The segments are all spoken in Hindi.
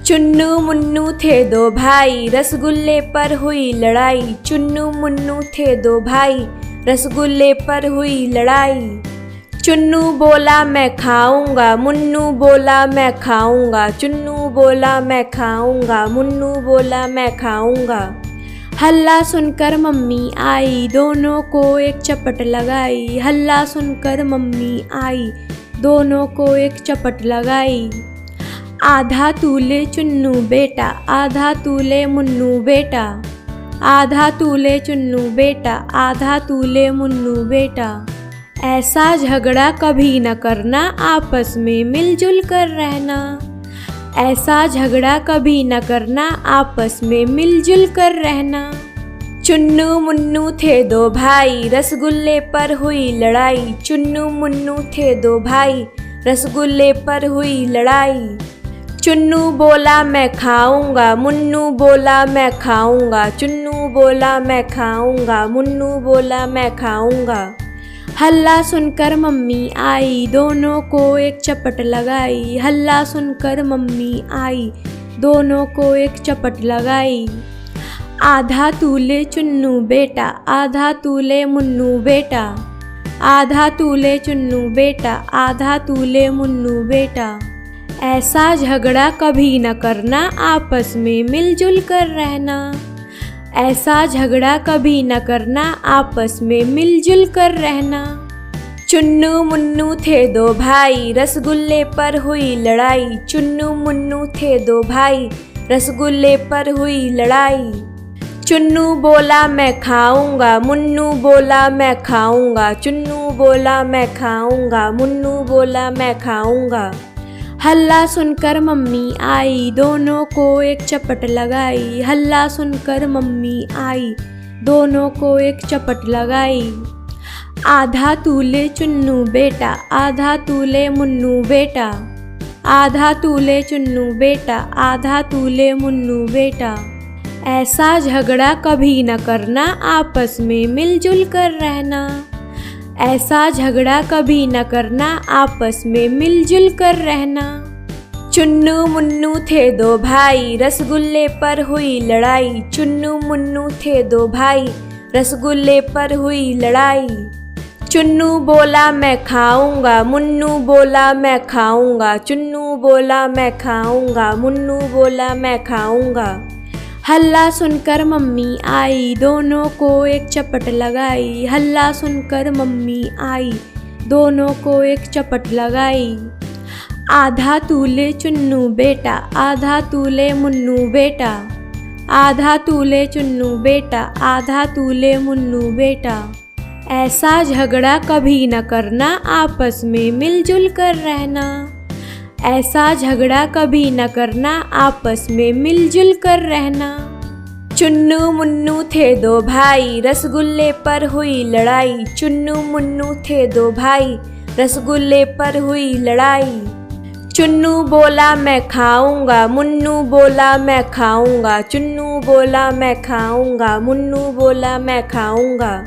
चुन्नू मुन्नू थे दो भाई, रसगुल्ले पर हुई लड़ाई। चुन्नू मुन्नू थे दो भाई, रसगुल्ले पर हुई लड़ाई। चुन्नू बोला मैं खाऊंगा, मुन्नू बोला मैं खाऊंगा। चुन्नू बोला मैं खाऊंगा, मुन्नू बोला मैं खाऊंगा। हल्ला सुनकर मम्मी आई, दोनों को एक चपट लगाई। हल्ला सुनकर मम्मी आई, दोनों को एक चपट लगाई। आधा तू ले चुन्नू बेटा, आधा तू ले मुन्नू बेटा। आधा तू ले चुन्नू बेटा, आधा तू ले मुन्नू बेटा। ऐसा झगड़ा कभी न करना, आपस में मिलजुल कर रहना। ऐसा झगड़ा कभी न करना, आपस में मिलजुल कर रहना। चुन्नू मुन्नू थे दो भाई, रसगुल्ले पर हुई लड़ाई। चुन्नू मुन्नू थे दो भाई, रसगुल्ले पर हुई लड़ाई। चुन्नू बोला मैं खाऊंगा, मुन्नू बोला मैं खाऊंगा। चुन्नू बोला मैं खाऊंगा, मुन्नू बोला मैं खाऊंगा। हल्ला सुनकर मम्मी आई, दोनों को एक चपट लगाई। हल्ला सुनकर मम्मी आई, दोनों को एक चपट लगाई। आधा तू ले चुन्नू बेटा, आधा तू ले मुन्नू बेटा। आधा तू ले चुन्नू बेटा, आधा तू ले मुन्नू बेटा। ऐसा झगड़ा कभी न करना, आपस में मिलजुल कर रहना। ऐसा झगड़ा कभी न करना, आपस में मिलजुल कर रहना। चुन्नू मुन्नू थे दो भाई, रसगुल्ले पर हुई लड़ाई। चुन्नू मुन्नू थे दो भाई, रसगुल्ले पर हुई लड़ाई। चुन्नू बोला मैं खाऊंगा, मुन्नू बोला मैं खाऊंगा। चुन्नू बोला मैं खाऊंगा, मुन्नू बोला मैं खाऊंगा। हल्ला सुनकर मम्मी आई, दोनों को एक चपट लगाई। हल्ला सुनकर मम्मी आई, दोनों को एक चपट लगाई। आधा तू ले चुन्नू बेटा, आधा तू ले मुन्नू बेटा। आधा तू ले चुन्नू बेटा, आधा तू ले मुन्नू बेटा। ऐसा झगड़ा कभी न करना, आपस में मिलजुल कर रहना। ऐसा झगड़ा कभी न करना, आपस में मिलजुल कर रहना। चुन्नू मुन्नू थे दो भाई, रसगुल्ले पर हुई लड़ाई। चुन्नू मुन्नू थे दो भाई, रसगुल्ले पर हुई लड़ाई। चुन्नू बोला मैं खाऊंगा, मुन्नू बोला मैं खाऊंगा। चुन्नू बोला मैं खाऊंगा, मुन्नू बोला मैं खाऊंगा। हल्ला सुनकर मम्मी आई, दोनों को एक चपट लगाई। हल्ला सुनकर मम्मी आई, दोनों को एक चपट लगाई। आधा तू ले चुन्नू बेटा, आधा तू ले मुन्नू बेटा। आधा तू ले चुन्नू बेटा, आधा तू ले मुन्नू बेटा। ऐसा झगड़ा कभी न करना, आपस में मिलजुल कर रहना। ऐसा झगड़ा कभी न करना, आपस में मिलजुल कर रहना। चुन्नू मुन्नू थे दो भाई, रसगुल्ले पर हुई लड़ाई। चुन्नू मुन्नू थे दो भाई, रसगुल्ले पर हुई लड़ाई। चुन्नू बोला मैं खाऊंगा, मुन्नू बोला मैं खाऊंगा। चुन्नू बोला मैं खाऊंगा, मुन्नू बोला मैं खाऊंगा।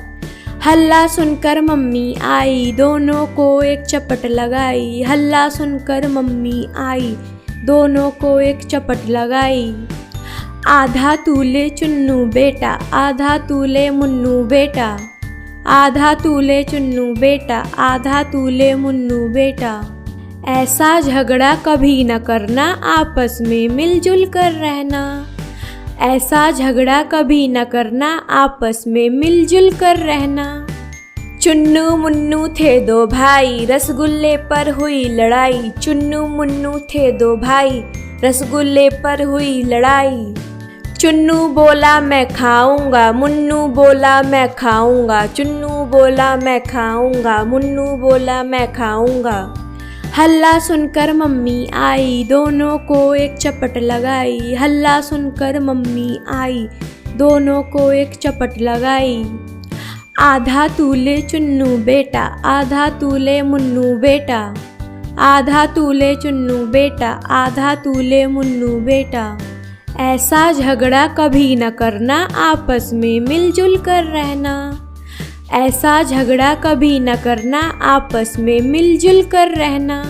हल्ला सुनकर मम्मी आई, दोनों को एक चपट लगाई। हल्ला सुनकर मम्मी आई, दोनों को एक चपट लगाई। आधा तू ले चुन्नू बेटा, आधा तू ले मुन्नू बेटा। आधा तू ले चुन्नू बेटा, आधा तू ले मुन्नू बेटा। ऐसा झगड़ा कभी न करना, आपस में मिलजुल कर रहना। ऐसा झगड़ा कभी न करना, आपस में मिलजुल कर रहना। चुन्नू मुन्नू थे दो भाई, रसगुल्ले पर हुई लड़ाई। चुन्नू मुन्नू थे दो भाई, रसगुल्ले पर हुई लड़ाई। चुन्नू बोला मैं खाऊंगा, मुन्नू बोला मैं खाऊंगा। चुन्नू बोला मैं खाऊंगा, मुन्नू बोला मैं खाऊंगा। हल्ला सुनकर मम्मी आई, दोनों को एक चपट लगाई। हल्ला सुनकर मम्मी आई, दोनों को एक चपट लगाई। आधा तू ले चुन्नू बेटा, आधा तू ले मुन्नू बेटा। आधा तू ले चुन्नू बेटा, आधा तू ले मुन्नू बेटा। ऐसा झगड़ा कभी न करना, आपस में मिलजुल कर रहना। ऐसा झगड़ा कभी न करना, आपस में मिलजुल कर रहना।